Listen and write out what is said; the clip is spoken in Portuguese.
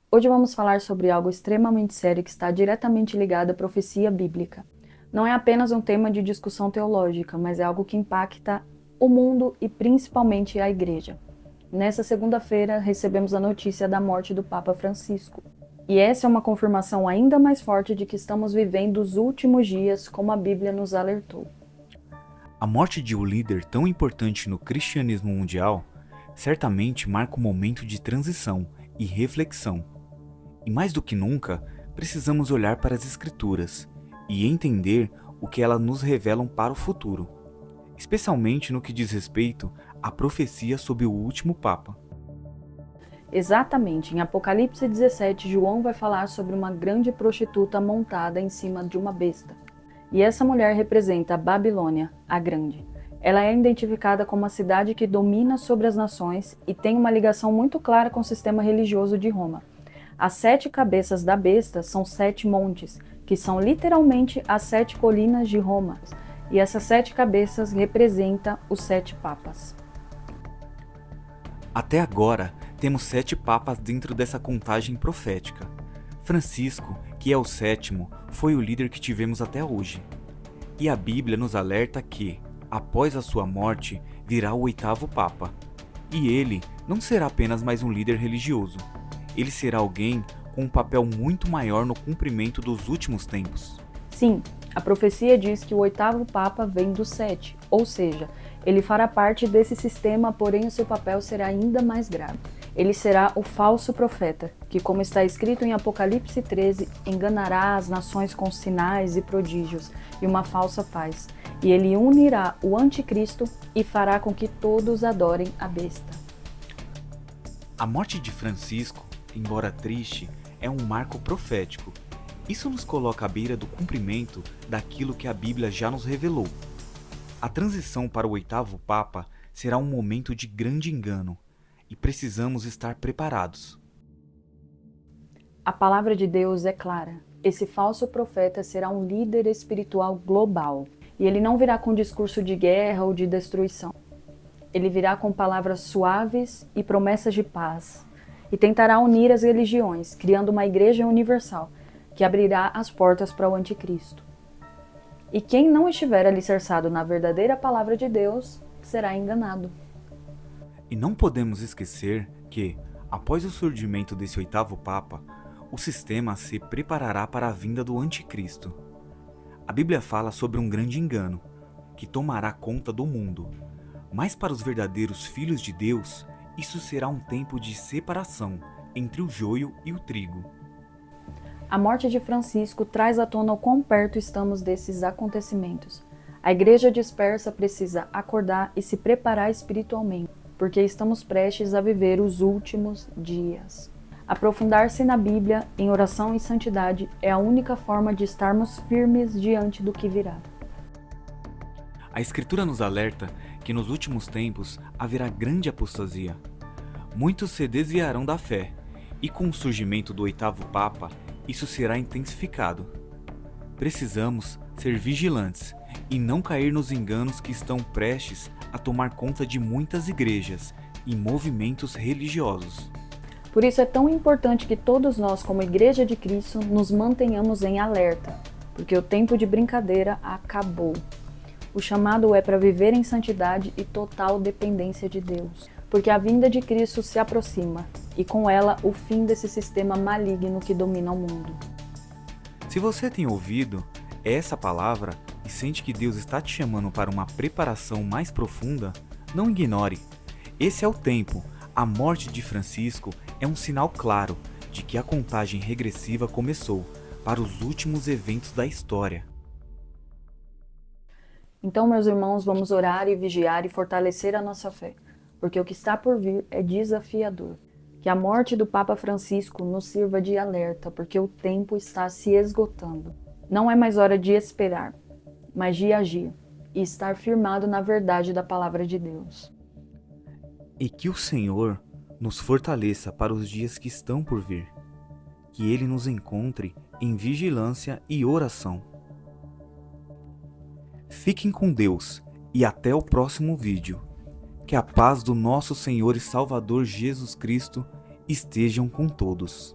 Hoje vamos falar sobre algo extremamente sério que está diretamente ligado à profecia bíblica. Não é apenas um tema de discussão teológica, mas é algo que impacta o mundo e principalmente a Igreja. Nessa segunda-feira, recebemos a notícia da morte do Papa Francisco. E essa é uma confirmação ainda mais forte de que estamos vivendo os últimos dias, como a Bíblia nos alertou. A morte de um líder tão importante no cristianismo mundial certamente marca um momento de transição e reflexão. E mais do que nunca, precisamos olhar para as Escrituras e entender o que elas nos revelam para o futuro, especialmente no que diz respeito à profecia sobre o último Papa. Exatamente, em Apocalipse 17, João vai falar sobre uma grande prostituta montada em cima de uma besta. E essa mulher representa a Babilônia, a Grande. Ela é identificada como a cidade que domina sobre as nações e tem uma ligação muito clara com o sistema religioso de Roma. As 7 cabeças da besta são 7 montes, que são literalmente as 7 colinas de Roma. E essas 7 cabeças representam os 7 papas. Até agora, temos 7 papas dentro dessa contagem profética. Francisco, que é o sétimo, foi o líder que tivemos até hoje. E a Bíblia nos alerta que, após a sua morte, virá o 8º Papa. E ele não será apenas mais um líder religioso. Ele será alguém com um papel muito maior no cumprimento dos últimos tempos. Sim, a profecia diz que o 8º Papa vem do 7, ou seja, ele fará parte desse sistema, porém o seu papel será ainda mais grave. Ele será o falso profeta, que, como está escrito em Apocalipse 13, enganará as nações com sinais e prodígios e uma falsa paz. E ele unirá o anticristo e fará com que todos adorem a besta. A morte de Francisco, embora triste, é um marco profético. Isso nos coloca à beira do cumprimento daquilo que a Bíblia já nos revelou. A transição para o 8º Papa será um momento de grande engano e precisamos estar preparados. A palavra de Deus é clara. Esse falso profeta será um líder espiritual global. E ele não virá com discurso de guerra ou de destruição. Ele virá com palavras suaves e promessas de paz. E tentará unir as religiões, criando uma igreja universal, que abrirá as portas para o anticristo. E quem não estiver alicerçado na verdadeira palavra de Deus, será enganado. E não podemos esquecer que, após o surgimento desse 8º Papa, o sistema se preparará para a vinda do anticristo. A Bíblia fala sobre um grande engano, que tomará conta do mundo. Mas para os verdadeiros filhos de Deus, isso será um tempo de separação entre o joio e o trigo. A morte de Francisco traz à tona o quão perto estamos desses acontecimentos. A igreja dispersa precisa acordar e se preparar espiritualmente, porque estamos prestes a viver os últimos dias. Aprofundar-se na Bíblia, em oração e santidade, é a única forma de estarmos firmes diante do que virá. A Escritura nos alerta que nos últimos tempos haverá grande apostasia. Muitos se desviarão da fé, e com o surgimento do 8º Papa, isso será intensificado. Precisamos ser vigilantes e não cair nos enganos que estão prestes a tomar conta de muitas igrejas e movimentos religiosos. Por isso é tão importante que todos nós, como Igreja de Cristo, nos mantenhamos em alerta, porque o tempo de brincadeira acabou. O chamado é para viver em santidade e total dependência de Deus, porque a vinda de Cristo se aproxima, e com ela o fim desse sistema maligno que domina o mundo. Se você tem ouvido essa palavra e sente que Deus está te chamando para uma preparação mais profunda, não ignore. Esse é o tempo. A morte de Francisco é um sinal claro de que a contagem regressiva começou para os últimos eventos da história. Então, meus irmãos, vamos orar e vigiar e fortalecer a nossa fé, porque o que está por vir é desafiador. Que a morte do Papa Francisco nos sirva de alerta, porque o tempo está se esgotando. Não é mais hora de esperar, mas de agir e estar firmado na verdade da palavra de Deus. E que o Senhor nos fortaleça para os dias que estão por vir. Que Ele nos encontre em vigilância e oração. Fiquem com Deus e até o próximo vídeo. Que a paz do nosso Senhor e Salvador Jesus Cristo estejam com todos.